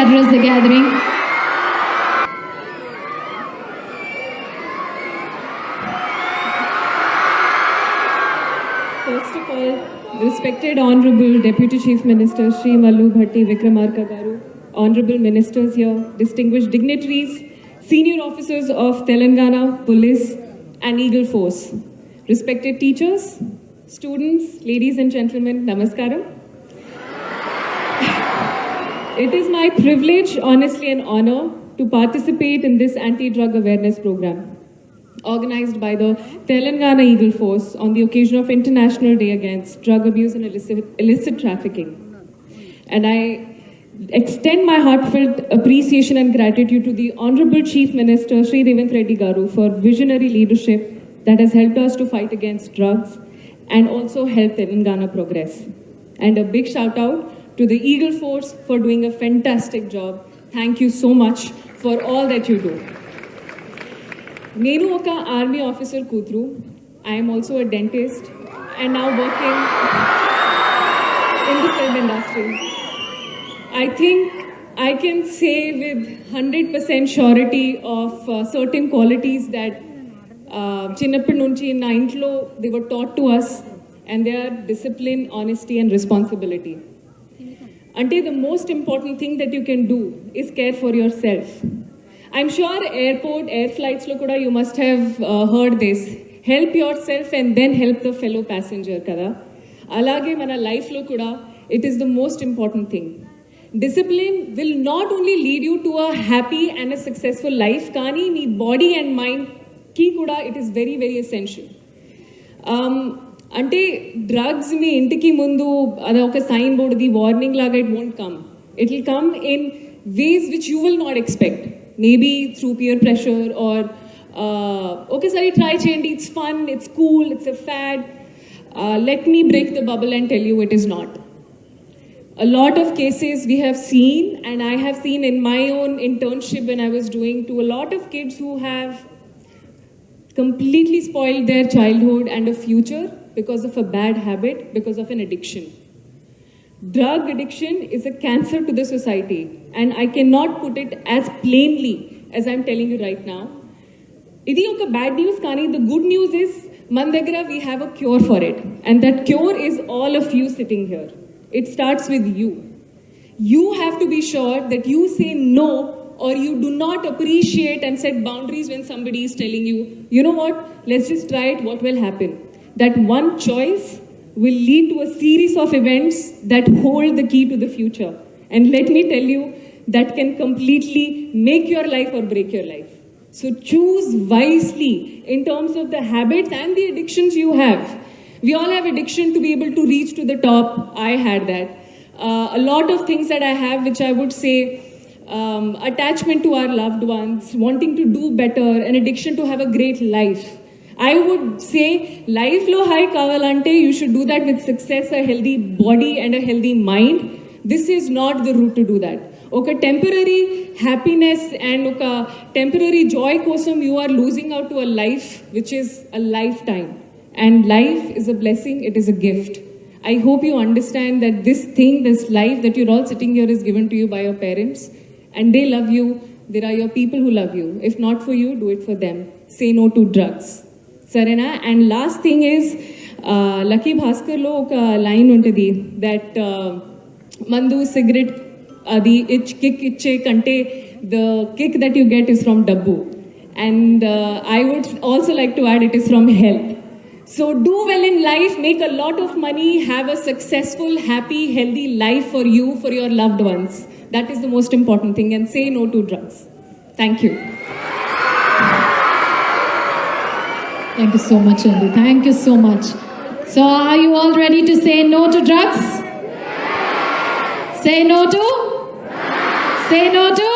address the gathering. First of all, respected Honorable Deputy Chief Minister Shri Mallu Bhatti Vikramarka Garu, Honorable Ministers here, distinguished dignitaries, senior officers of Telangana Police and Eagle Force, respected teachers, students, ladies and gentlemen, namaskaram. It is my privilege, honestly, and honor to participate in this anti-drug awareness program organized by the Telangana Eagle Force on the occasion of International Day Against Drug Abuse and Illicit Trafficking. And I extend my heartfelt appreciation and gratitude to the Honorable Chief Minister Shri Revanth Reddy Garu for visionary leadership that has helped us to fight against drugs and also help Telangana progress. And a big shout out to the Eagle Force for doing a fantastic job. Thank you so much for all that you do. Nenu oka army officer kutru. I am also a dentist and now working in the film industry. I think I can say with 100% surety of certain qualities that Chinnappan nunchi in na intlo they were taught to us, and they are discipline, honesty and responsibility. Ante the most important thing that you can do is care for yourself. I'm sure airport, air flights lo kuda you must have heard this. Help yourself and then help the fellow passenger kada. Alage mana life lo kuda it is the most important thing. Discipline will not only lead you to a happy and a successful life, kani nee body and mind ki kuda it is very very essential. అంటే drugs మీ ఇంటికి ముందు అది ఒక sign board the warning లాగా it won't come. It will come in ways which you will not expect. Maybe through peer pressure or ఒకసారి try చేయండి, it's fun, it's cool, it's a fad. Let me break the bubble and tell you it is not. A lot of cases we have seen, and I have seen in my own internship when I was doing, to a lot of kids who have completely spoiled their childhood and a future because of a bad habit, because of an addiction. Drug addiction is a cancer to the society, and I cannot put it as plainly as I'm telling you right now. Idi oka bad news, kani the good news is man daggara we have a cure for it, and that cure is all of you sitting here. It starts with you. You have to be sure that you say no, or you do not appreciate and set boundaries when somebody is telling you, you know what, let's just try it, what will happen? That one choice will lead to a series of events that hold the key to the future. And let me tell you, that can completely make your life or break your life. So choose wisely in terms of the habits and the addictions you have. We all have addiction to be able to reach to the top. I had that. A lot of things that I have, which I would say, attachment to our loved ones, wanting to do better, an addiction to have a great life. I would say, life lo high kavalante, you should do that with success, a healthy body and a healthy mind. This is not the route to do that. Oka temporary happiness and oka temporary joy kosam you are losing out to a life which is a lifetime. And life is a blessing, it is a gift. I hope you understand that this thing, this life that you're all sitting here is given to you by your parents, and they love you. There are your people who love you. If not for you, do it for them. Say no to drugs. Sarena. And last thing is, Lucky Bhaskar lo oka line untadi that mandu cigarette adi itch kick iche kante the kick that you get is from dabbu. And I would also like to add it is from health. So do well in life, make a lot of money, have a successful, happy, healthy life for you, for your loved ones. That is the most important thing, and say no to drugs. Thank you. Thank you so much, Andy. Thank you so much. So are you all ready to say no to drugs? Say no to? Say no to?